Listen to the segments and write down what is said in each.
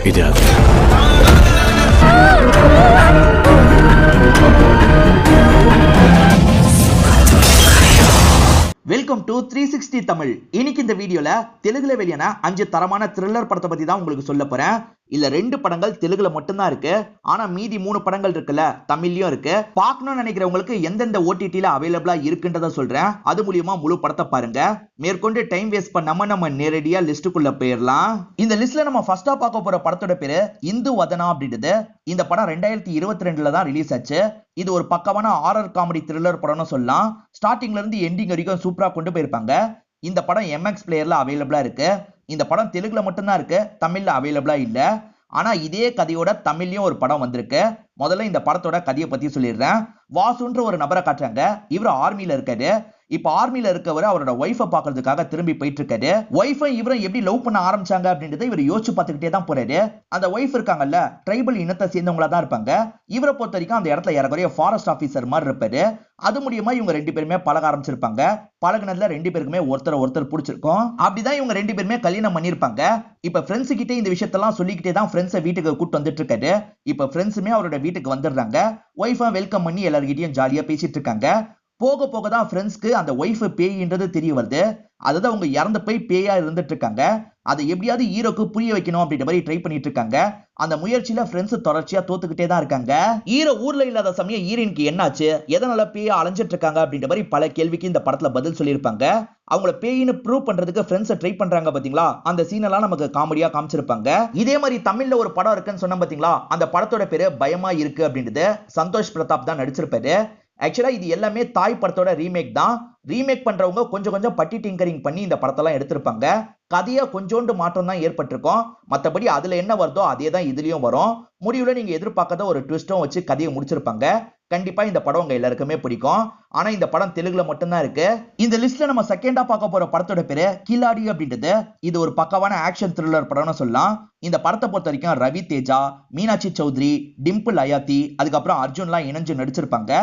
இது அது. Welcome to 360 Tamil. இன்னைக்கு இந்த வீடியோல தெலுங்குல வெளியான 5 தரமான த்ரில்லர் படத்தை பத்தி தான் உங்களுக்கு சொல்ல போறேன். இல்ல 2 படங்கள் தெலுங்குல மட்டும்தான் இருக்கு. ஆனா மீதி 3 படங்கள் இருக்குல்ல தமிழ்லயும் இருக்கு. பார்க்கணும்னு நினைக்கிறவங்களுக்கு எந்தெந்த ஓடிடில அவைலபிளா இருக்குன்றத சொல்றேன். அது மூலியமா முழு படத்தை பாருங்க. மேற்கொண்டு டைம் வேஸ்ட் பண்ணாம நம்ம நேரடியா லிஸ்டுக்குள்ள போயிடலாம். இந்த லிஸ்ட்ல நம்ம ஃபர்ஸ்டா பார்க்க போற படத்தோட பேரு இந்து வதனா அப்படின்றது. இந்த படம் 2022ல தான் ரிலீஸ் ஆச்சு. இது ஒரு பக்கமான ஹாரர் காமெடி த்ரில்லர் படம்னு சொல்லலாம். ஸ்டார்டிங்ல இருந்து எண்டிங் வரைக்கும் சூப்பரா கொண்டு போயிருப்பாங்க. இந்த படம் MX பிளேயர்ல அவைலபிளா இருக்கு. இந்த படம் தெலுங்குல மட்டும்தான் இருக்கு, தமிழ்ல அவைலபிளா இல்ல. ஆனா இதே கதையோட தமிழ்லயும் ஒரு படம் வந்திருக்கு. முதல்ல இந்த படத்தோட கதையை பத்தி சொல்லிடுறேன். வாசுன்ற ஒரு நபரை காட்டுறாங்க. இவர் ஆர்மில இருக்காரு. இப்ப ஆர்மில இருக்கவர் அவரோட ஒய்ஃபை பாக்குறதுக்காக திரும்பி போயிட்டு இருக்காரு. ஒய்ஃபை இவரை எப்படி லவ் பண்ண ஆரம்பிச்சாங்க அப்படின்றத இவர் யோசிச்சு பார்த்துக்கிட்டே தான் போறாரு. அந்த ஒய்ஃப் இருக்காங்கல்ல, ட்ரைபல் இனத்தை சேர்ந்தவங்களா தான் இருப்பாங்க. இவரை பொறுத்த வரைக்கும் அந்த இடத்துல ஏறக்குறைய ஃபாரஸ்ட் ஆபீசர் மாதிரி இருப்பாரு. அது மூலியமா இவங்க 2 பேருமே பழக ஆரம்பிச்சிருப்பாங்க. பழகுனதுல 2 பேருக்குமே ஒருத்தர் பிடிச்சிருக்கும். அப்படிதான் இவங்க 2 பேருமே கல்யாணம் பண்ணிருப்பாங்க. இப்ப ஃப்ரெண்ட்ஸ் கிட்டே இந்த விஷயத்தெல்லாம் சொல்லிக்கிட்டே தான் ஃப்ரெண்ட்ஸை வீட்டுக்கு கூட்டு வந்துட்டு இருக்காரு. இப்ப ஃப்ரெண்ட்ஸுமே அவரோட வீட்டுக்கு வந்துடுறாங்க. ஒய்ஃபை வெல்கம் பண்ணி எல்லார்கிட்டயும் ஜாலியா பேசிட்டு இருக்காங்க. போக போக தான் ஃப்ரெண்ட்ஸ்க்கு அந்த ஒய்ஃப் பேய்ன்றது தெரிய வருது. அதாவது அவங்க இறந்து போய் பேயா இருந்துட்டு இருக்காங்க. அதை எப்படியாவது ஹீரோக்கு புரிய வைக்கணும் அப்படின்ற மாதிரி ட்ரை பண்ணிட்டு இருக்காங்க. அந்த முயற்சியில ஃப்ரெண்ட்ஸ் தொடர்ச்சியா தோத்துக்கிட்டே தான் இருக்காங்க. ஹீரோ ஊர்ல இல்லாத சமயம் ஹீரோயினுக்கு என்னாச்சு, எதனால பேயா அலைஞ்சிட்டு இருக்காங்க அப்படின்ற மாதிரி பல கேள்விக்கு இந்த படத்துல பதில் சொல்லியிருப்பாங்க. அவங்கள பேயின்னு ப்ரூவ் பண்றதுக்கு ஃப்ரெண்ட்ஸ் ட்ரை பண்றாங்க பாத்தீங்களா, அந்த சீன் எல்லாம் நமக்கு காமெடியா காமிச்சிருப்பாங்க. இதே மாதிரி தமிழ்ல ஒரு படம் இருக்குன்னு சொன்ன பாத்தீங்களா, அந்த படத்தோட பேரு பயமா இருக்கு அப்படின்றது சந்தோஷ் பிரதாப் தான் நடிச்சிருப்பாரு. ஆக்சுவலா இது எல்லாமே தாய் படத்தோட ரீமேக் தான். ரீமேக் பண்றவங்க கொஞ்சம் பட்டி டிங்கரிங் பண்ணி இந்த படத்தெல்லாம் எடுத்திருப்பாங்க. கதையா கொஞ்சோண்டு மாற்றம் தான் ஏற்பட்டிருக்கும். மற்றபடி அதுல என்ன வருதோ அதே தான் இதுலயும் வரும். முடிவுல நீங்க எதிர்பார்க்காத ஒரு ட்விஸ்டும் வச்சு கதையை முடிச்சிருப்பாங்க. கண்டிப்பா இந்த படம் உங்க எல்லாருக்குமே பிடிக்கும். ஆனா இந்த படம் தெலுங்குல மட்டும்தான் இருக்கு. இந்த லிஸ்ட்ல நம்ம செகண்டா பார்க்க போற படத்தோட பேரு கில்லாடி அப்படின்றது. இது ஒரு பக்கவான ஆக்ஷன் த்ரில்லர் படம்னு சொல்லலாம். இந்த படத்தை பொறுத்த வரைக்கும் ரவி தேஜா, மீனாட்சி சௌத்ரி, டிம்பிள் அயாத்தி, அதுக்கப்புறம் அர்ஜுன்லாம் இணைஞ்சு நடிச்சிருப்பாங்க.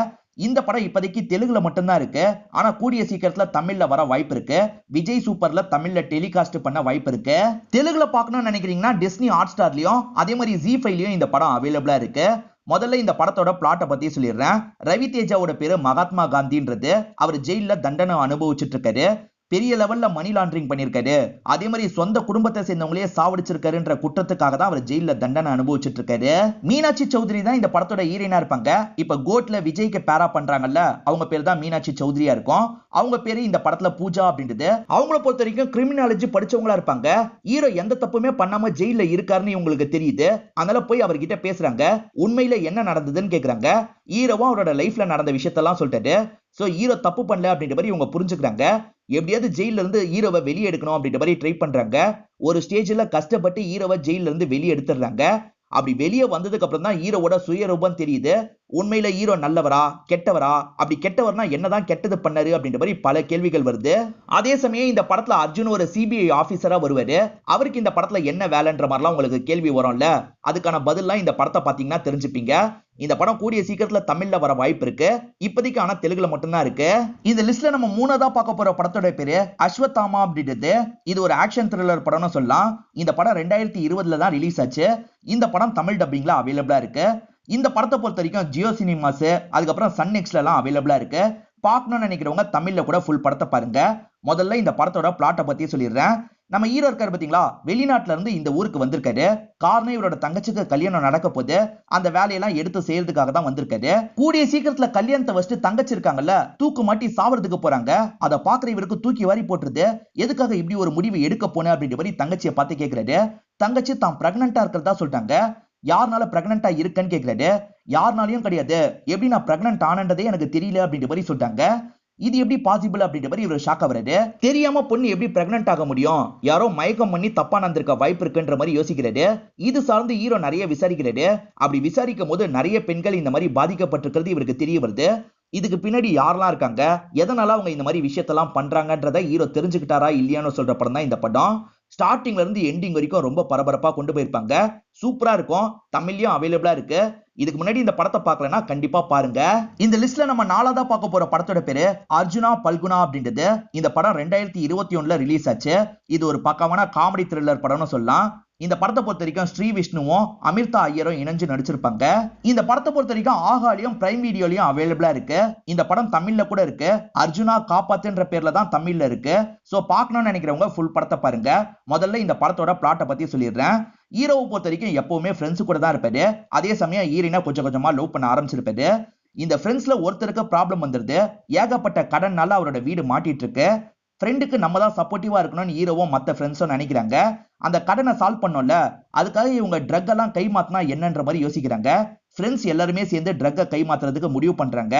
இந்த படம் இப்போதைக்கு தெலுங்குல மட்டும்தான் இருக்கு. ஆனா கூடிய சீக்கிரத்துல தமிழ்ல வர வாய்ப்பு இருக்கு. விஜய் சூப்பர்ல தமிழ்ல டெலிகாஸ்ட் பண்ண வாய்ப்பு இருக்கு. தெலுங்குல பார்க்கணும்னு நினைக்கிறீங்கன்னா டிஸ்னி ஹாட் ஸ்டார்லயும் அதே மாதிரி ZEE5லயும் இந்த படம் அவைலபிளா இருக்கு. முதல்ல இந்த படத்தோட பிளாட்டை பத்தி சொல்லிடுறேன். ரவி தேஜாவோட பேரு மகாத்மா காந்தின்றது. அவர் ஜெயில தண்டனை அனுபவிச்சுட்டு இருக்காரு. பெரிய லெவல்ல மணி லாண்டரிங் பண்ணிருக்காரு. அதே மாதிரி சொந்த குடும்பத்தை சேர்ந்தவங்களே சாவடிச்சிருக்காருன்ற குற்றத்துக்காக தான் அவர் ஜெயில தண்டனை அனுபவிச்சுட்டு இருக்காரு. மீனாட்சி சௌத்ரி தான் இந்த படத்தோட ஹீரோயினா இருப்பாங்க. இப்ப கோட்ல விஜய்க்கு பேரா பண்றாங்கல்ல, அவங்க பேர் தான் மீனாட்சி சௌத்ரியா இருக்கும். அவங்க பேரு இந்த படத்துல பூஜா அப்படின்றது. அவங்கள பொறுத்த வரைக்கும் கிரிமினாலஜி படிச்சவங்களா இருப்பாங்க. ஹீரோ எந்த தப்புமே பண்ணாம ஜெயில இருக்காருன்னு இவங்களுக்கு தெரியுது. அதனால போய் அவர்கிட்ட பேசுறாங்க. உண்மையில என்ன நடந்ததுன்னு கேக்குறாங்க. ஹீரோவும் அவரோட லைஃப்ல நடந்த விஷயத்தெல்லாம் சொல்லிட்டாரு. சோ ஹீரோ தப்பு பண்ணல அப்படின்ற மாதிரி இவங்க புரிஞ்சுக்கிறாங்க. எப்படியாவது ஜெயில இருந்து ஹீரோவை வெளியே எடுக்கணும் அப்படின்ற மாதிரி ட்ரை பண்றாங்க. ஒரு ஸ்டேஜ்ல கஷ்டப்பட்டு ஹீரோவை ஜெயில இருந்து வெளியே எடுத்துடுறாங்க. அப்படி வெளியே வந்ததுக்கு அப்புறம் தான் ஹீரோவோட சுயரூபம் தெரியுது. உண்மையில ஹீரோ நல்லவரா கெட்டவரா, அப்படி கெட்டவர்னா என்னதான் கெட்டது பண்ணாரு அப்படின்ற மாதிரி பல கேள்விகள் வருது. அதே சமயம் இந்த படத்துல அர்ஜுன் ஒரு CBI ஆபீசரா வருவாரு. அவருக்கு இந்த படத்துல என்ன வேலைன்ற மாதிரிலாம் உங்களுக்கு கேள்வி வரும்ல, அதுக்கான பதிலாம் இந்த படத்தை பாத்தீங்கன்னா தெரிஞ்சுப்பீங்க. இந்த படம் கூடிய சீக்கிரத்துல தமிழ்ல வர வாய்ப்பு இருக்கு. இப்போதைக்கு ஆனா தெலுங்குல மட்டும்தான் இருக்கு. இந்த லிஸ்ட்ல நம்ம மூணாவதா பார்க்க போற படத்தோட பேரு அஸ்வத்தாமா அப்படின்றது. இது ஒரு ஆக்ஷன் த்ரில்லர் படம்னு சொல்லலாம். இந்த படம் 2020ல தான் ரிலீஸ் ஆச்சு. இந்த படம் தமிழ் டப்பிங்ல அவைலபிளா இருக்கு. இந்த படத்தை பொறுத்த வரைக்கும் ஜியோ சினிமாஸ், அதுக்கப்புறம் சன் நெக்ஸ்ட்ல எல்லாம் அவைலபிளா இருக்கு. பார்க்கணும்னு நினைக்கிறவங்க தமிழ்ல கூட ஃபுல் படத்தை பாருங்க. முதல்ல இந்த படத்தோட பிளாட்டை பத்தி சொல்லிடுறேன். நம்ம ஹீரோ இருக்காரு பாத்தீங்களா, வெளிநாட்டுல இருந்து இந்த ஊருக்கு வந்திருக்காரு. காரணம் இவரோட தங்கச்சிக்கு கல்யாணம் நடக்க போது, அந்த வேலையெல்லாம் எடுத்து செய்யறதுக்காக தான் வந்திருக்காரு. கூடிய சீக்கிரத்துல கல்யாணத்தை வச்சுட்டு தங்கச்சி இருக்காங்கல்ல, தூக்கு மாட்டி சாவறதுக்கு போறாங்க. அதை பாக்குற இவருக்கு தூக்கி வாரி போட்டுருது. எதுக்காக இப்படி ஒரு முடிவு எடுக்க போன அப்படின்ற மாதிரி தங்கச்சியை பார்த்து கேட்கிறாரு. தங்கச்சி தான் பிரெக்னண்டா இருக்கிறதா சொல்லிட்டாங்க. யாருனால பிரெக்னண்டா இருக்குன்னு கேட்கிறாரு. யாருனாலையும் கிடையாது, எப்படி நான் பிரெக்னன்ட் ஆனன்றதே எனக்கு தெரியல அப்படின்ற மாதிரி சொல்லிட்டாங்க. இது எப்படி பாசிபிள் அப்படின்ற மாதிரி இவர் ஷாக் ஆகுறாரு. தெரியாம பொண்ணு எப்படி பிரெக்னன்ட் ஆக முடியும், யாரோ மயக்கம் பண்ணி தப்பா நடந்திருக்க வாய்ப்பு இருக்குன்ற மாதிரி யோசிக்கிறாரு. இது சார்ந்து ஹீரோ நிறைய விசாரிக்கிறாரு. அப்படி விசாரிக்கும் போது நிறைய பெண்கள் இந்த மாதிரி பாதிக்கப்பட்டிருக்கிறது இவருக்கு தெரிய வருது. இதுக்கு பின்னாடி யாரெல்லாம் இருக்காங்க, எதனால அவங்க இந்த மாதிரி விஷயத்தெல்லாம் பண்றாங்கன்றத ஹீரோ தெரிஞ்சுக்கிட்டாரா இல்லையான்னு சொல்ற படம் தான் இந்த படம். ஸ்டார்டிங்ல இருந்து எண்டிங் வரைக்கும் ரொம்ப பரபரப்பா கொண்டு போயிருப்பாங்க. சூப்பரா இருக்கும். தமிழ்லயும் அவைலபிளா இருக்கு. இதுக்கு முன்னாடி இந்த படத்தை பார்க்கலனா கண்டிப்பா பாருங்க. இந்த லிஸ்ட்ல நம்ம நாலாவதா பார்க்க போற படத்தோட பேரு அர்ஜுனா பல்குனா அப்படின்றது. இந்த படம் 2021ல ரிலீஸ் ஆச்சு. இது ஒரு பக்கமான காமெடி த்ரில்லர் படம்னு சொல்லலாம். இந்த படத்தை பொறுத்த வரைக்கும் ஸ்ரீ விஷ்ணுவும் அமிர்தா ஐயரும் இணைஞ்சு நடிச்சிருப்பாங்க. இந்த படத்தை பொறுத்த வரைக்கும் ஆகாலையும் பிரைம் வீடியோலயும் அவைலபிளா இருக்கு. இந்த படம் தமிழ்ல கூட இருக்கு. அர்ஜுனா காப்பாத்துன்ற பேர்ல தான் தமிழ்ல இருக்கு. சோ பார்க்கணும்னு நினைக்கிறவங்க ஃபுல் படத்தை பாருங்க. முதல்ல இந்த படத்தோட பிளாட்டை பத்தி சொல்லிடுறேன். ஹீரோவை பொறுத்த வரைக்கும் எப்பவுமே ஃப்ரெண்ட்ஸ் கூட தான் இருப்பாரு. அதே சமயம் ஹீரோயினை கொஞ்சம் கொஞ்சமா லவ் பண்ண ஆரம்பிச்சிருப்பாரு. இந்த ஃப்ரெண்ட்ஸ்ல ஒருத்தருக்கு ப்ராப்ளம் வந்துருது. ஏகப்பட்ட கடன்னால அவரோட வீடு மாட்டிட்டு இருக்கு. ஃப்ரெண்டுக்கு நம்ம தான் சப்போர்ட்டிவா இருக்கணும்னு ஹீரோவும் மத்த ஃப்ரெண்ட்ஸும் நினைக்கிறாங்க. அந்த கடனை சால்வ் பண்ணோம்ல, அதுக்காக இவங்க ட்ரக் எல்லாம் கை மாத்தினா என்னன்ற மாதிரி யோசிக்கிறாங்க. ஃப்ரெண்ட்ஸ் எல்லாருமே சேர்ந்து ட்ரக்கை கை மாத்துறதுக்கு முடிவு பண்றாங்க.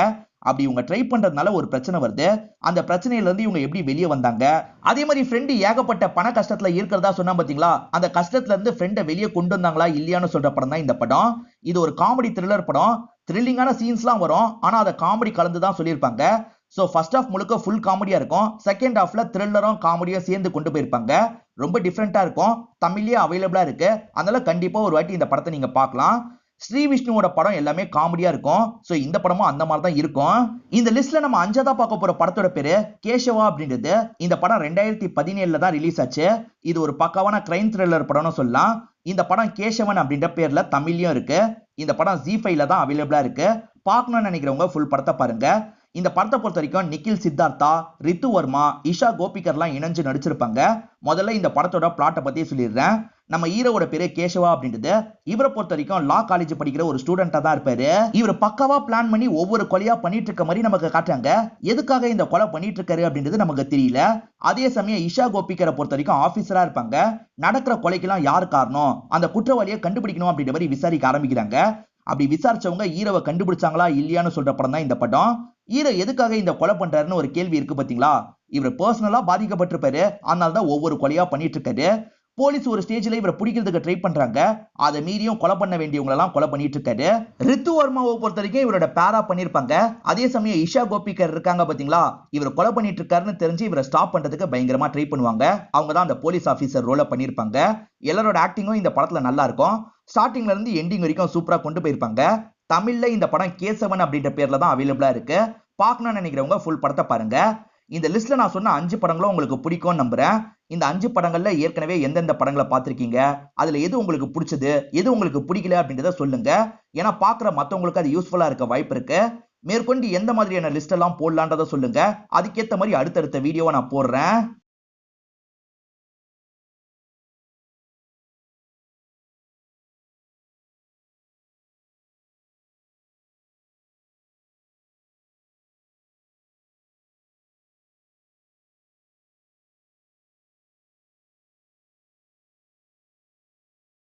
அப்படி இவங்க ட்ரை பண்றதுனால ஒரு பிரச்சனை வருது. அந்த பிரச்சனையில இருந்து இவங்க எப்படி வெளியே வந்தாங்க, அதே மாதிரி ஃப்ரெண்டு ஏகப்பட்ட பண கஷ்டத்துல இருக்கிறதா சொன்னா பாத்தீங்களா, அந்த கஷ்டத்துல இருந்து ஃப்ரெண்டை வெளியே கொண்டு வந்தாங்களா இல்லையான்னு சொல்ற படம் தான் இந்த படம். இது ஒரு காமெடி த்ரில்லர் படம். த்ரில்லிங்கான சீன்ஸ்லாம் வரும். ஆனா அதை காமெடி கலந்து தான் சொல்லியிருப்பாங்க. சோ ஃபர்ஸ்ட் ஹாஃப் முழுக்க ஃபுல் காமெடியா இருக்கும். செகண்ட் ஹாஃப்ல த்ரில்லரும் காமெடியும் சேர்ந்து கொண்டு போயிருப்பாங்க. ரொம்ப டிஃப்ரெண்டா இருக்கும். தமிழ்லயே அவைலபிளா இருக்கு. அதனால கண்டிப்பா ஒரு வாட்டி இந்த படத்தை நீங்க பார்க்கலாம். ஸ்ரீ விஷ்ணுவோட படம் எல்லாமே காமெடியா இருக்கும். சோ இந்த படமும் அந்த மாதிரி தான் இருக்கும். இந்த லிஸ்ட்ல நம்ம அஞ்சாவதா பார்க்க போற படத்தோட பேரு கேஷவா அப்படின்றது. இந்த படம் 2017 தான் ரிலீஸ் ஆச்சு. இது ஒரு பக்காவான கிரைம் த்ரில்லர் படம்னு சொல்லலாம். இந்த படம் கேஷவன் அப்படின்ற பேர்ல தமிழ்லயும் இருக்கு. இந்த படம் ZEE5ல தான் அவைலபிளா இருக்கு. பார்க்கணும்னு நினைக்கிறவங்க ஃபுல் படத்தை பாருங்க. இந்த படத்தை பொறுத்த வரைக்கும் நிக்கில் சித்தார்த்தா, ரித்து வர்மா, இஷா கோபிகர்லாம் இணைஞ்சு நடிச்சிருப்பாங்க. முதல்ல இந்த படத்தோட பிளாட்டை பத்தி சொல்லிடுறேன். நம்ம ஹீரோவோட பேரு கேஷவா அப்படின்றது. இவரை பொறுத்த வரைக்கும் லா காலேஜ் படிக்கிற ஒரு ஸ்டூடெண்டா தான் இருப்பாரு. இவர் பக்காவா பிளான் பண்ணி ஒவ்வொரு கொலையா பண்ணிட்டு இருக்க மாதிரி நமக்கு காட்டுறாங்க. எதுக்காக இந்த கொலை பண்ணிட்டு இருக்காரு அப்படின்றது நமக்கு தெரியல. அதே சமயம் இஷா கோபிகரை பொறுத்த வரைக்கும் ஆபீசரா இருப்பாங்க. நடக்கிற கொலைக்கெல்லாம் யாரு காரணம், அந்த குற்றவாளியை கண்டுபிடிக்கணும் அப்படின்ற மாதிரி விசாரிக்க ஆரம்பிக்கிறாங்க. அப்படி விசாரிச்சவங்க ஹீரோவை கண்டுபிடிச்சாங்களா இல்லையான்னு சொல்ற படம் தான் இந்த படம். ஹீரோ எதுக்காக இந்த கொலை பண்றாருன்னு ஒரு கேள்வி இருக்கு பாத்தீங்களா. இவர் பர்சனலா பாதிக்கப்பட்டிருப்பாரு. அதனாலதான் ஒவ்வொரு கொலையா பண்ணிட்டு இருக்காரு. போலீஸ் ஒரு ஸ்டேஜ்ல இவரை பிடிக்கிறதுக்கு ட்ரை பண்றாங்க. அதை மீறியும் கொலை பண்ண வேண்டியவங்க எல்லாம் கொலை பண்ணிட்டு இருக்காரு. ரித்து வர்மாவை பொறுத்த வரைக்கும் இவரோட பேரா பண்ணிருப்பாங்க. அதே சமயம் இஷா கோபிகர் இருக்காங்க பாத்தீங்களா, இவர் கொலை பண்ணிட்டு இருக்காருன்னு தெரிஞ்சு இவரை ஸ்டாப் பண்றதுக்கு பயங்கரமா ட்ரை பண்ணுவாங்க. அவங்க தான் அந்த போலீஸ் ஆபீசர் ரோல பண்ணிருப்பாங்க. எல்லாரோட ஆக்டிங்கும் இந்த படத்துல நல்லா இருக்கும். ஸ்டார்டிங்ல இருந்து எண்டிங் வரைக்கும் சூப்பரா கொண்டு போயிருப்பாங்க. தமிழ்ல இந்த படம் கேசவன் அப்படின்ற பேர்ல தான் அவைலபிளா இருக்கு. பார்க்கணும்னு நினைக்கிறவங்க ஃபுல் படத்தை பாருங்க. இந்த லிஸ்ட்ல நான் சொன்ன 5 படங்களும் உங்களுக்கு பிடிக்கும்னு நம்புறேன். இந்த 5 படங்கள்ல ஏற்கனவே எந்தெந்த படங்களை பார்த்திருக்கீங்க, அதுல எது உங்களுக்கு பிடிச்சது, எது உங்களுக்கு பிடிக்கல அப்படின்றத சொல்லுங்க. ஏன்னா பாக்குற மத்தவங்களுக்கு அது யூஸ்ஃபுல்லா இருக்க வாய்ப்பு இருக்கு. மேற்கொண்டு எந்த மாதிரியான லிஸ்ட் எல்லாம் போடலான்றத சொல்லுங்க. அதுக்கேத்த மாதிரி அடுத்தடுத்த வீடியோவை நான் போடுறேன்.